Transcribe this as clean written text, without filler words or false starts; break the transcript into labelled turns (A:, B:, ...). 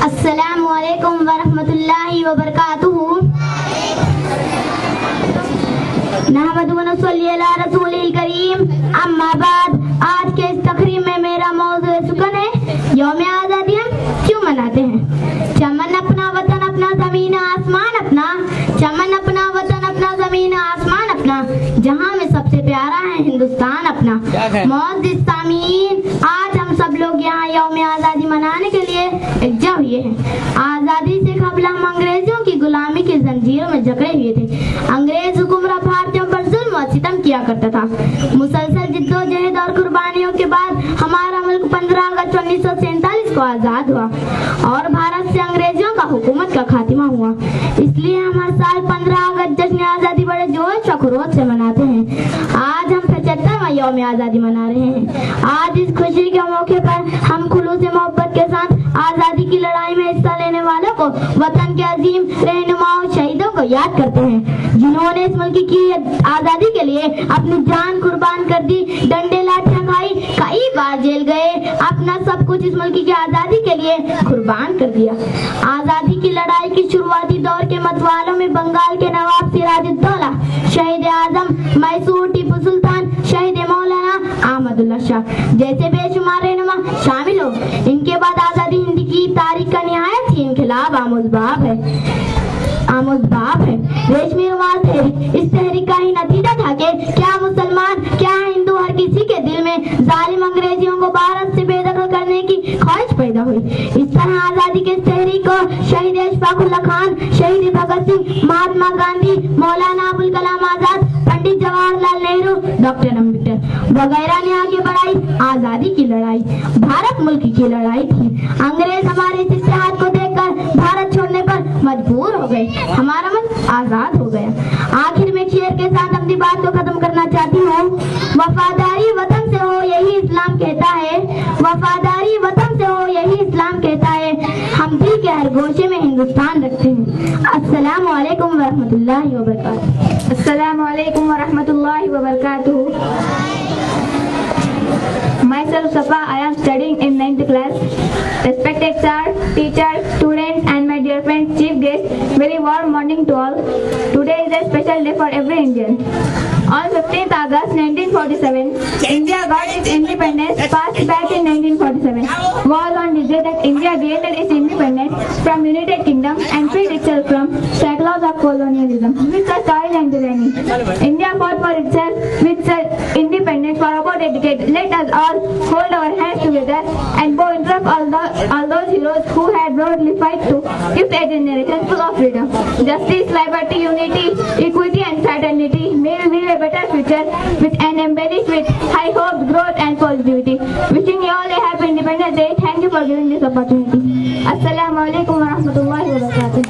A: السلام علیکم ورحمۃ اللہ وبرکاتہ. نحمد و نصلی علی رسول الکریم. اما بعد، آج کے اس تقریب میں میرا موضوع سکن ہے. یوم آزادی ہم کیوں مناتے ہیں؟ چمن اپنا، وطن اپنا، زمین آسمان اپنا. چمن اپنا، وطن اپنا، زمین آسمان اپنا، جہاں میں سب سے پیارا ہے ہندوستان اپنا. معزز سامعین، آج ہم سب لوگ یہاں یوم آزادی منانے کے لیے اکٹھا ہوئے ہیں. آزادی سے قبل ہم انگریزوں کی غلامی کی زنجیروں میں جکڑے ہوئے تھے. انگریز حکمراں بھارتیوں پر ظلم و ستم کیا کرتا تھا. مسلسل جد و جہد اور قربانیوں کے بعد ہمارا ملک 15 اگست 1947 کو آزاد ہوا اور بھارت سے انگریزوں کا حکومت کا خاتمہ ہوا. اس لیے ہم ہر سال 15 اگست جشن آزادی بڑے جوش و خروش سے مناتے ہیں. آج ہم 75واں یوم آزادی منا رہے ہیں. آج اس خوشی کے موقع پر ہم خلوص محبت کے ساتھ آزادی کی لڑائی میں حصہ لینے والوں کو، وطن کے عظیم رہنماؤں شہیدوں کو یاد کرتے ہیں، جنہوں نے اس ملک کی آزادی کے لیے اپنی جان قربان کر دی، ڈنڈے لاٹھیاں کھائی، کئی بار جیل گئے، اپنا سب کچھ اس ملک کی آزادی کے لیے قربان کر دیا. آزادی کی لڑائی کی شروعاتی دور کے متوالوں میں بنگال کے نواب سراج الدولہ، شہید اعظم میسور ٹیپو سلطان، شہید مولانا احمد اللہ شاہ جیسے بے شمار رہنما شامل ہو. ان کے بعد آزادی ہند کی تاریخ کا نہایت ہی انقلاب آموز باب ہے. ریشمی رومال تحریک اس تحریک کا ہی نتیجہ تھا کہ کیا مسلمان، کیا ہندو، ہر کسی کے دل میں ظالم انگریزیوں کو بھارت سے بے دخل کرنے کی خواہش پیدا ہوئی. اس طرح آزادی کے اس تحریک کو شہید اشفاق اللہ خان، شہید بھگت سنگھ، مہاتما گاندھی، مولانا ابوالکلام آزاد، پنڈت جواہر لال نہرو، ڈاکٹر امبیڈکر وغیرہ نے آگے بڑھائی. آزادی کی لڑائی بھارت ملک کی لڑائی تھی. انگریز ہمارے اس اتحاد کو دیکھ کر بھارت چھوڑنے پر مجبور ہو گئے. ہمارا ملک آزاد ہو گیا. آخر میں شعر کے ساتھ اپنی بات کو ختم کرنا چاہتی ہوں. وفاداری وطن سے ہو یہی اسلام کہتا ہے، وفاداری وطن سے ہو یہی اسلام کہتا ہے. ہم دل کے ہر گوشے میں ہندوستان رکھتے ہیں. السلام علیکم ورحمۃ اللہ وبرکاتہ.
B: السلام علیکم ورحمۃ اللہ وبرکاتہ. Myself Safa, I am studying in 9th class. Respected sir, teachers, students and my dear friends, chief guests, very warm morning to all. Today is a special day for every Indian. On 15th August 1947, India got its independence passed back in 1947. Was on this day that India gained its independence from United Kingdom and freed itself from shackles of colonialism with such toil and tyranny. India fought for itself with such independence for about a decade. Let us all hold our hands together and bow in trust all those heroes who had bravely fight to give a generation full of freedom, justice, liberty, unity, equity and fraternity. May we live a better future with an embellished with high hopes, growth and positivity. Wishing you all a happy Independence Day. Thank you for giving this opportunity. Assalamu alaikum wa rahmatullahi wa barakatuh.